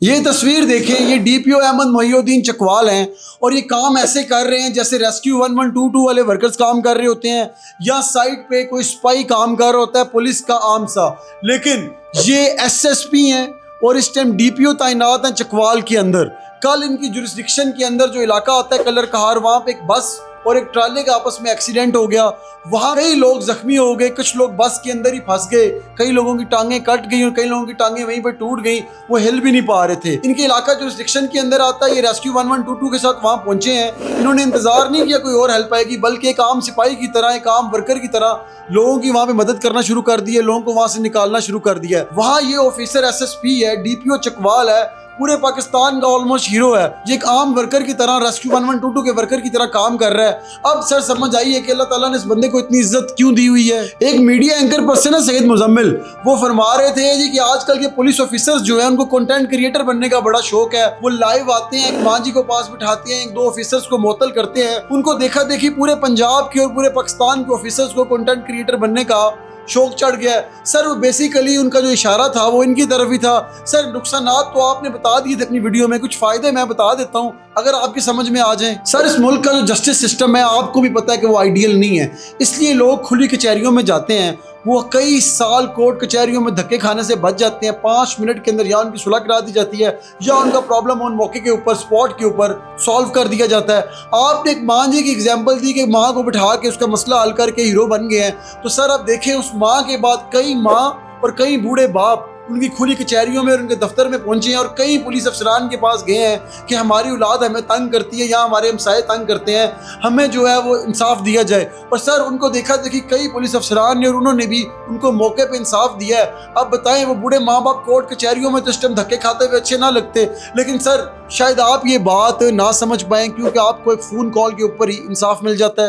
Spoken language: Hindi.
ये तस्वीर देखें, ये डीपीओ अहमद मोहिउद्दीन चकवाल हैं और ये काम ऐसे कर रहे हैं जैसे रेस्क्यू 1122 वाले वर्कर्स काम कर रहे होते हैं या साइट पे कोई स्पाई काम कर रहा होता है पुलिस का आम सा। लेकिन ये एसएसपी हैं और इस टाइम डीपीओ तैनात हैं चकवाल के अंदर। कल इनकी जुरिस्डिक्शन के अंदर जो इलाका आता है कलर कहार, वहाँ पे एक बस और एक ट्राले का आपस में एक्सीडेंट हो गया। वहाँ कई लोग जख्मी हो गए, कुछ लोग बस के अंदर ही फंस गए, कई लोगों की टांगें कट गई और कई लोगों की टांगें वहीं पर टूट गई, वो हिल भी नहीं पा रहे थे। इनके इलाका जुरिस्डिक्शन के अंदर आता है, ये रेस्क्यू 1122 के साथ वहाँ पहुंचे हैं। इन्होंने इंतजार नहीं किया कोई और हेल्प आएगी, बल्कि एक आम सिपाही की तरह, एक आम वर्कर की तरह लोगों की वहाँ पे मदद करना शुरू कर दी है, लोगों को वहाँ से निकालना शुरू कर दिया है। वहाँ ये ऑफिसर एसएसपी है, डीपीओ चकवाल है, पूरे पाकिस्तान का ऑलमोस्ट हीरो है। ये एक आम वर्कर की तरह, रेस्क्यू 1122 के वर्कर की तरह काम कर रहा है। अब सर समझ आइए कि अल्लाह ताला ने इस बंदे को इतनी इज्जत क्यों दी हुई है। एक मीडिया एंकर पर्सन है सैयद मुजम्मिल, वो फरमा रहे थे जी कि आजकल के पुलिस ऑफिसर्स जो है उनको कंटेंट क्रिएटर बनने का बड़ा शौक है। वो लाइव आते हैं, एक मां जी को पास बिठाते हैं, एक दो ऑफिसर्स को मुअत्तल करते हैं। उनको देखा देखी पूरे पंजाब के और पूरे पाकिस्तान के ऑफिसर्स को कंटेंट क्रिएटर बनने का शौक चढ़ गया है। सर वो बेसिकली उनका जो इशारा था वो इनकी तरफ ही था। सर नुकसानात तो आपने बता दिए थे अपनी वीडियो में, कुछ फायदे मैं बता देता हूँ अगर आपकी समझ में आ जाए। सर इस मुल्क का जो जस्टिस सिस्टम है आपको भी पता है कि वो आइडियल नहीं है, इसलिए लोग खुली कचहरियों में जाते हैं, वो कई साल कोर्ट कचहरियों में धक्के खाने से बच जाते हैं। 5 मिनट के अंदर या उनकी सुलह करा दी जाती है या उनका प्रॉब्लम ऑन मौके के ऊपर, स्पॉट के ऊपर सॉल्व कर दिया जाता है। आपने एक माँ जी की एग्जाम्पल दी कि माँ को बिठा के उसका मसला हल करके हीरो बन गए हैं, तो सर आप देखें उस माँ के बाद कई माँ और कई बूढ़े बाप उनकी खुली कचहरियों में और उनके दफ्तर में पहुंचे हैं और कई पुलिस अफसरान के पास गए हैं कि हमारी औलाद हमें तंग करती है या हमारे हमसाये तंग करते हैं, हमें जो है वो इंसाफ दिया जाए। और सर उनको देखा देखी कई पुलिस अफसरान ने और उन्होंने भी उनको मौके पे इंसाफ दिया है। अब बताएं वो बूढ़े माँ बाप कोर्ट कचहरियों में तो इस टाइम धक्के खाते हुए अच्छे ना लगते, लेकिन सर शायद आप ये बात ना समझ पाएं क्योंकि आपको एक फ़ोन कॉल के ऊपर ही इंसाफ मिल जाता है।